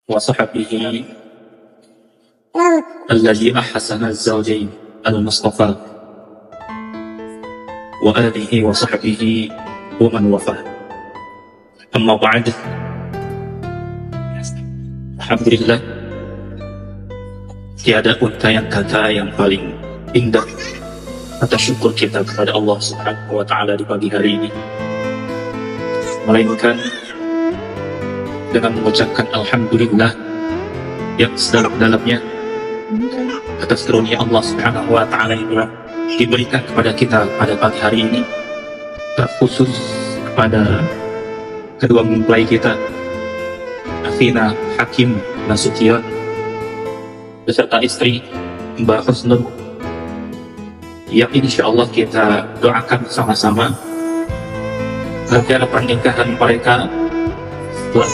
وصحبه الذي أحسن الزوجين المصطفى وآله وصحبه ومن وفاه. أما بعد، alhamdulillah, tiada untaian kata yang paling indah atas syukur kita kepada Allah Subhanahu wa Ta'ala di pagi hari ini, melainkan dengan mengucapkan alhamdulillah yang sedalam-dalamnya atas karunia Allah Subhanahu wa Ta'ala yang telah diberikan kepada kita pada pagi hari ini, terkhusus kepada kedua mempelai kita, Athina Hakim Nasution beserta istri Mbak Husnul, yang insyaallah kita doakan sama-sama agar pernikahan mereka setelah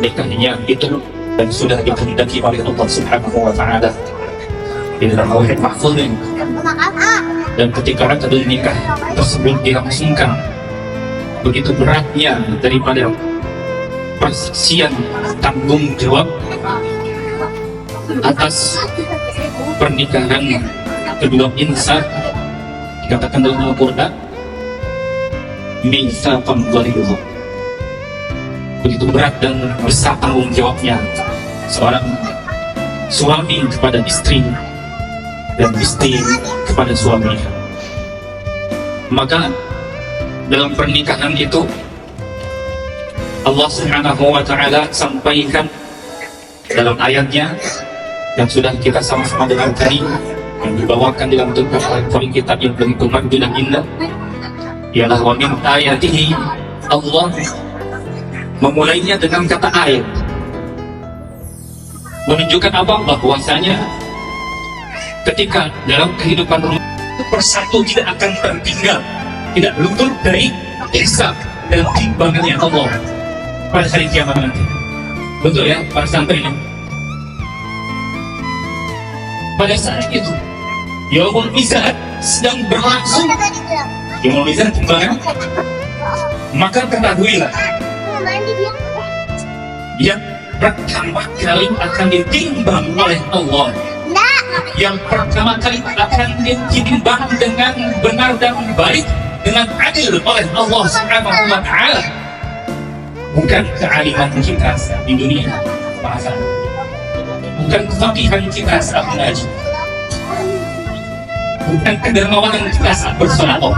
nikahnya itu dan sudah dikehendaki oleh Allah Subhanahu wa Ta'ala di dalam Lauhul Mahfuz, dan ketika akad nikah tersebut dilangsungkan, begitu beratnya daripada persaksian tanggung jawab atas pernikahan kedua insan, dikatakan dalam Al-Quran mitsaqan ghalidha. Begitu berat dan besar tanggung jawabnya seorang suami kepada istri dan istri kepada suaminya. Maka dalam pernikahan itu Allah Subhanahu wa Ta'ala sampaikan dalam ayatnya yang sudah kita sama-sama dengar tadi, yang dibawakan dalam Al-Quran kitab yang begitu magdu dan indah, ialah wa min ayatihi. Allah memulainya dengan kata ayat, menunjukkan apa? Bahwasanya ketika dalam kehidupan rumah persatu tidak akan tertinggal, tidak luput dari hisab dan timbangannya Allah pada hari kiamat nanti. Betul ya, para santri ini? Pada saat itu Yaumul Mizan sedang berlangsung, Yaumul Mizan timbangan, maka ketahuilah yang pertama kali akan ditimbang oleh Allah, yang pertama kali akan ditimbang dengan benar dan baik, dengan adil oleh Allah Subhanahu wa Ta'ala, bukan kealiman kita di dunia bahasa, bukan kefakihan kita saat mengaji, bukan kedermawanan kita saat bersolawat,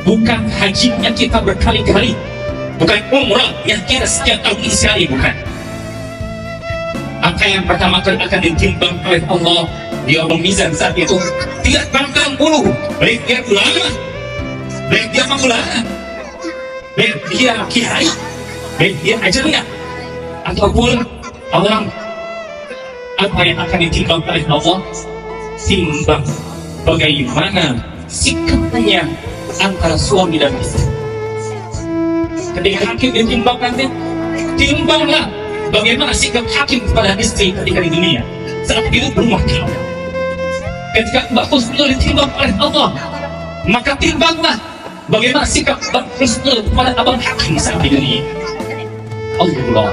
bukan hajinya kita berkali-kali, bukan umrah yang kita setiap tahun sekali, bukan. Angka yang pertama kali akan ditimbang oleh Allah di Yaumul Mizan saat itu tidak pandang bulu, baik dia ulama, baik dia pengulama, baik dia kiai, baik dia ajarnya, ataupun orang. Apa yang akan ditimbang oleh Allah? Timbang bagaimana sikapnya antara suami dan istri. Ketika hakim ditimbang nanti, timbanglah bagaimana sikap hakim kepada istri ketika di dunia saat hidup berumah tangga. Ketika Mbak Husnul ditimbang oleh Allah, maka timbanglah bagaimana sikap Mbak Husnul kepada Abang Hakim saat di dunia. Allah.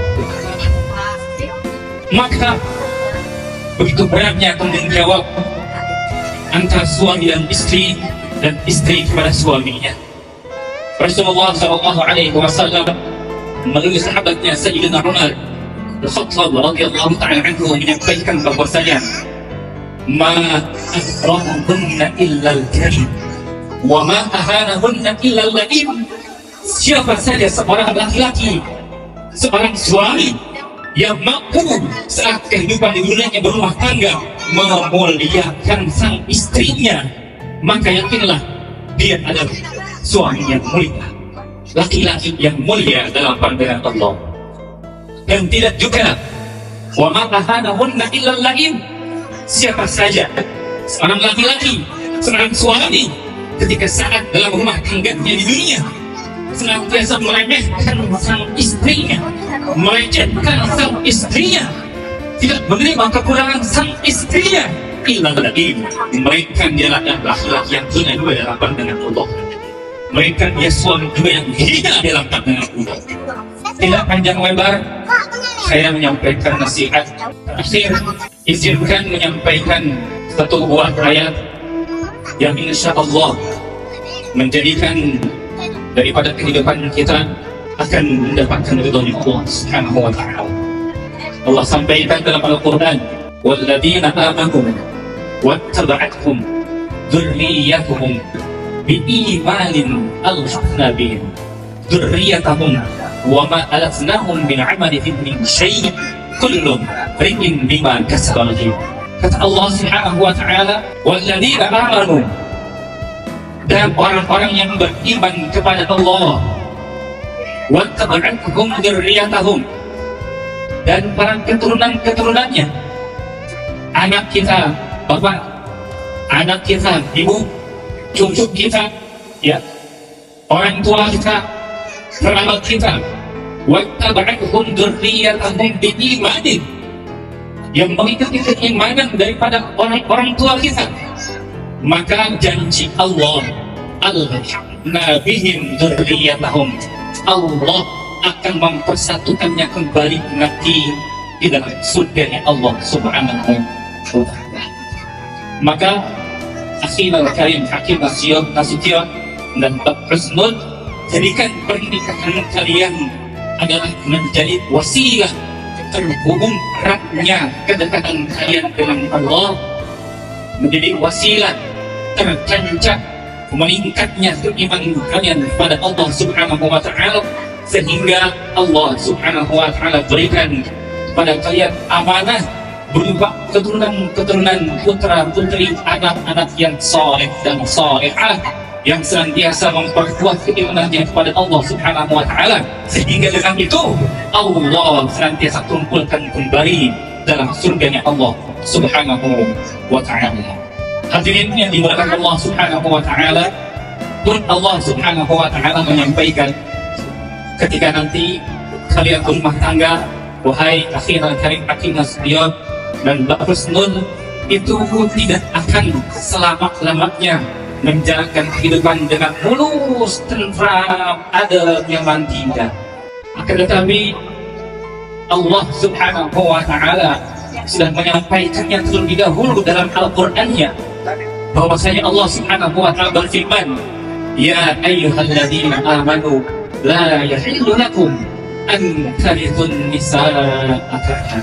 Maka begitu beratnya tanggung jawab antara suami dan istri kepada suaminya. Rasulullah SAW melalui sahabatnya Sayyidina Umar Al-Khattab radhiyallahu ta'ala anhu menyampaikan bahwasanya ma akrahahunna illa al-karim wa ma ahanahunna illa al-la'im. Siapa saja seorang laki-laki, seorang suami yang mampu saat kehidupan di dunianya berumah tangga memuliakan sang istrinya, maka yakinlah dia adalah suami yang mulia, laki-laki yang mulia dalam pandangan Allah. Dan tidak juga wa ma ahanahunna illa al-la'im. Siapa saja seorang laki-laki, seorang suami ketika saat dalam rumah tangganya di dunia senantiasa meremehkan sang istrinya, melecehkan sang istrinya, tidak menerima kekurangan sang istrinya, illa al-la'im, mereka dia adalah laki-laki yang hina juga dalam pandangan Allah. Mereka dia suami juga yang hina dalam pandangan Allah. tidak panjang lebar, saya menyampaikan nasihat terakhir. Izinkan menyampaikan satu buah ayat yang insya Allah menjadikan daripada kehidupan kita akan mendapatkan ridha Allah Subhanahu wa Ta'ala. Allah sampaikan dalam Al-Quran, "Walladzina amanu wattaba'athum dzurriyyatuhum biimanin alhaqna bihim dzurriyyatahum wa ma alatnahum min 'amalihim min syai' kullu imrin bima kasaba rahim." Kata Allah Subhanahu wa Ta'ala, "Walladzina amanu," dan orang-orang yang beriman kepada Allah, wattaba'athum dzurriyyatahum, dan para keturunan-keturunannya, anak kita, bapak, anak kita, ibu, cucu kita, ya, orang tua kita, kerabat kita, wattaba'athum dzurriyyatahum biimanin, yang mengikuti keimanan daripada orang tua kita, maka janji Allah, alhaqna bihim dzurriyyatahum, Allah akan mempersatukannya kembali nanti di dalam surga Allah Subhanahu wa Ta'ala. Maka akhirul karim Hakim Nasution dan Bab Husnul, jadikan pernikahan kalian adalah menjadi wasilah terhubung eratnya kedekatan kalian dengan Allah, menjadi wasilah tertancap meningkatnya keimanan kalian kepada Allah Subhanahu wa Ta'ala, sehingga Allah Subhanahu wa Ta'ala berikan kepada kalian amanah berupa keturunan putra-putri, anak-anak yang saleh dan salehah, yang senantiasa memperkuat keimanannya kepada Allah Subhanahu wa Ta'ala, sehingga dengan itu Allah senantiasa kumpulkan kembali dalam surganya Allah Subhanahu wa Ta'ala. Hadirin yang dimuliakan Allah Subhanahu wa Ta'ala, pun Allah Subhanahu wa Ta'ala menyampaikan ketika nanti kalian berumah tangga, wahai akhirul karim Hakim Nasution dan Bab Husnul, itu tidak akan selama-lamanya menjalankan kehidupan dengan mulus, tentram, adab, nyaman, tidak. Akan tetapi Allah Subhanahu wa Ta'ala sudah menyampaikannya terlebih dahulu dalam Al-Qur'annya, bahwasanya Allah Subhanahu wa Ta'ala berfirman, "Ya ayyuhalladzina amanu la yahillu lakum an tarithun nisaa karhan."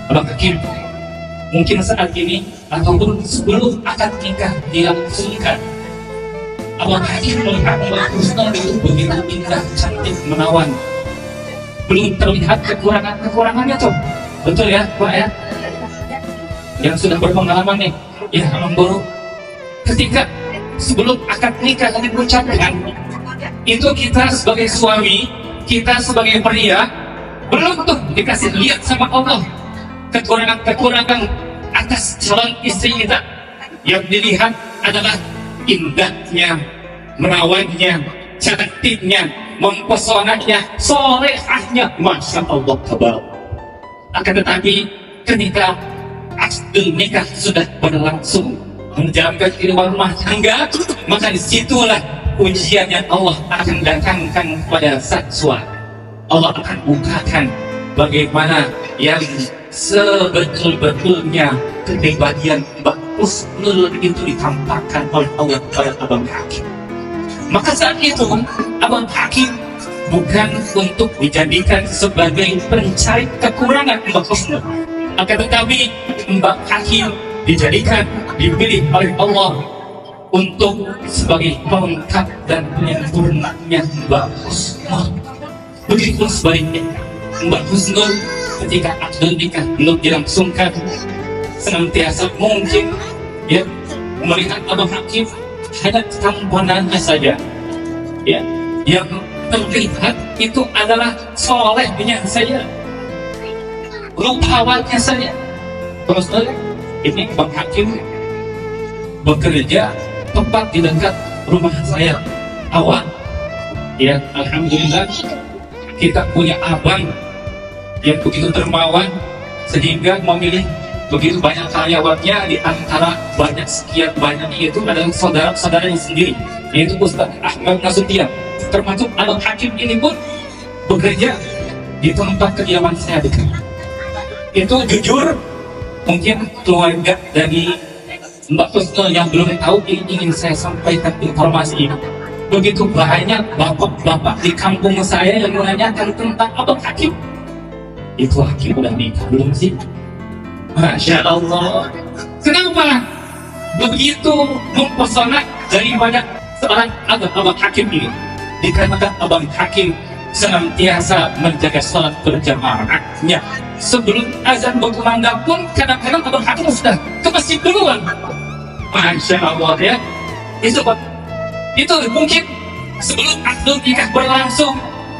Abang Hakim, mungkin saat ini ataupun sebelum akad nikah dilangsungkan, Abang Hakim melihat Bab Husnul itu begitu indah, cantik, menawan, belum terlihat kekurangannya tuh. Betul ya Pak ya? Yang sudah berpengalaman nih, ya Abang Guru, ketika sebelum akad nikah diucapkan, itu kita sebagai suami, kita sebagai pria, belum tuh dikasih lihat sama Allah kekurangan-kekurangan atas calon istri kita. Yang dilihat adalah indahnya, menawannya, cantiknya, mempesonanya, solehahnya, Masya Allah tabarak. Akan tetapi ketika akad nikah sudah berlangsung, menjalankan kehidupan rumah tangga, maka disitulah ujian yang Allah akan datangkan pada saksual. Allah akan bukakan bagaimana yang sebetul-betulnya kepribadian Bab Husnul itu ditampakkan oleh Allah kepada Abang Hakim. Maka saat itu Abang Hakim bukan untuk dijadikan sebagai pencari kekurangan Bab Husnul, akan tetapi Mbak Hakim dijadikan, dipilih oleh Allah untuk sebagai pelengkap dan penyempurnanya Mbak Husnul. Begitu sebaliknya, Mbak Husnul ketika akad nikah belum dilangsungkan, senantiasa mungkin ya melihat Abang Hakim hanya tampilannya saja, ya, yang terlihat itu adalah solehnya saja, rupawannya saja. Terus ini Bang Hakim bekerja tepat di dekat rumah saya awal, ya, alhamdulillah kita punya abang yang begitu dermawan sehingga memilih begitu banyak karyawannya, di antara banyak sekian banyak itu adalah saudara-saudaranya sendiri, yaitu Ustaz Ahmad Nasution. Termasuk Abang Hakim ini pun bekerja di tempat kediaman saya dekat. Itu jujur, mungkin keluarga dari Mbak Husnul yang belum tahu, ingin saya sampaikan informasi ini. Begitu banyak bapak-bapak di kampung saya yang menanyakan tentang Abang Hakim. Itu Hakim udah nikah belum sih? Masya Allah. Kenapa begitu mempesona dari banyak seorang Abang Hakim ini? Dikarenakan Abang Hakim senantiasa menjaga sholat berjamaahnya. Sebelum azan berkumandang pun kadang-kadang Abang Hakim sudah ke masjid duluan. Masya Allah ya. Itu mungkin sebelum akad nikah berlangsung,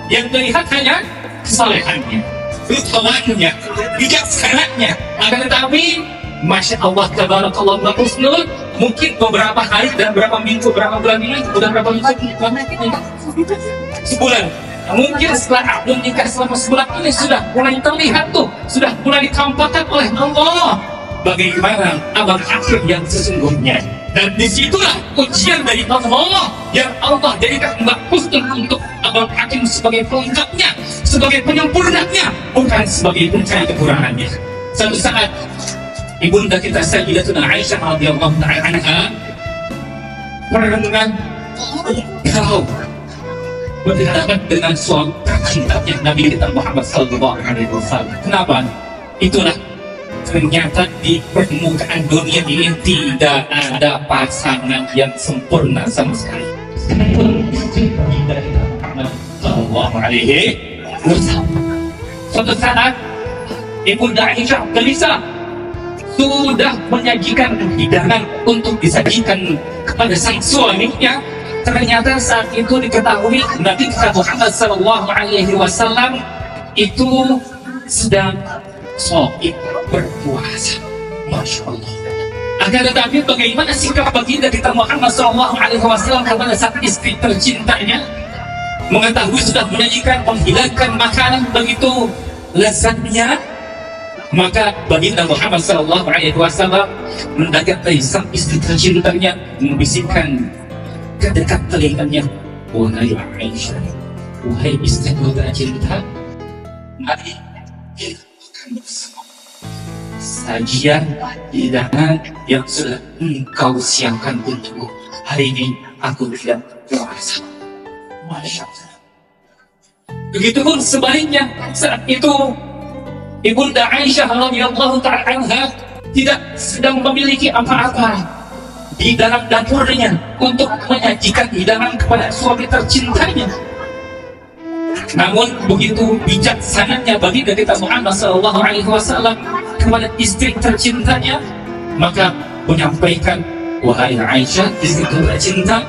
yang terlihat hanya kesalehannya, rukawannya, bijaksananya. Akan tetapi Masya Allah, tabarakallah, Mbak Husnul, mungkin beberapa hari dan beberapa minggu, beberapa bulan ini, udah berapa minggu? Sebulan. Mungkin setelah akad nikah selama sebulan ini sudah mulai terlihat tuh, sudah mulai ditampakkan oleh Allah bagaimana Abang Hakim yang sesungguhnya. Dan disitulah ujian dari Allah yang Allah jadikan Mbak Husnul untuk Abang Hakim sebagai pelengkapnya, sebagai penyempurnanya, bukan sebagai pencari kekurangannya. Suatu saat ibunda kita Sayyidatuna Aisyah radhiyallahu ta'ala anha pernah kau berhadapan dengan suami tercintanya Nabi kita Muhammad sallallahu alaihi wasallam. Kenapa? Itulah ternyata di permukaan dunia ini tidak ada pasangan yang sempurna sama sekali. Sallallahu alaihi wasallam. Suatu saat ibunda Aisyah gelisah, sudah menyajikan hidangan untuk disajikan kepada sang suaminya. Ternyata saat itu diketahui Nabi kita Muhammad sallallahu alaihi wasallam itu sedang shaim berpuasa. Masya Allah. Akan tetapi bagaimana sikap baginda kita Muhammad sallallahu alaihi wasallam kepada saat istri tercintanya mengetahui sudah menyajikan, menghilangkan makanan begitu lezatnya, maka baginda Muhammad sallallahu alaihi wasallam mendekati sang istri tercintanya, membisikkan ke dekat telinganya, wahai Aisyah, wahai istriku tercinta, mari kita makan bersama sajian hidangan yang sudah engkau siapkan untukku. Hari ini aku tidak puasa. Masya Allah. Begitupun sebaliknya, saat itu ibunda Aisyah radhiyallahu ta'ala anha tidak sedang memiliki apa-apa di dalam dapurnya untuk menyajikan hidangan kepada suami tercintanya. Namun begitu bijaksananya baginda kita Muhammad sallallahu alaihi wasallam kepada istri tercintanya, maka menyampaikan, wahai Aisyah, istri tercinta,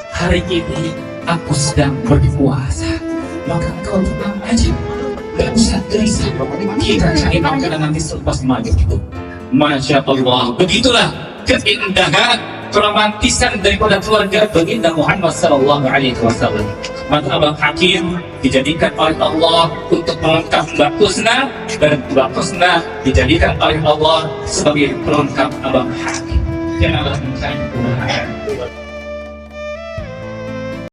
hari ini aku sedang berpuasa, maka kau tenang aja, gak usah gelisah, kita cari makanan nanti selepas maghrib itu. Masya Allah. Begitulah keindahan keromantisan daripada keluarga baginda Muhammad sallallahu alaihi wasallam. Maka Abang Hakim dijadikan oleh Allah untuk melengkap Mbak Husna, dan Mbak Husna dijadikan oleh Allah sebagai pelengkap Abang Hakim. Janganlah mencari kemudahan.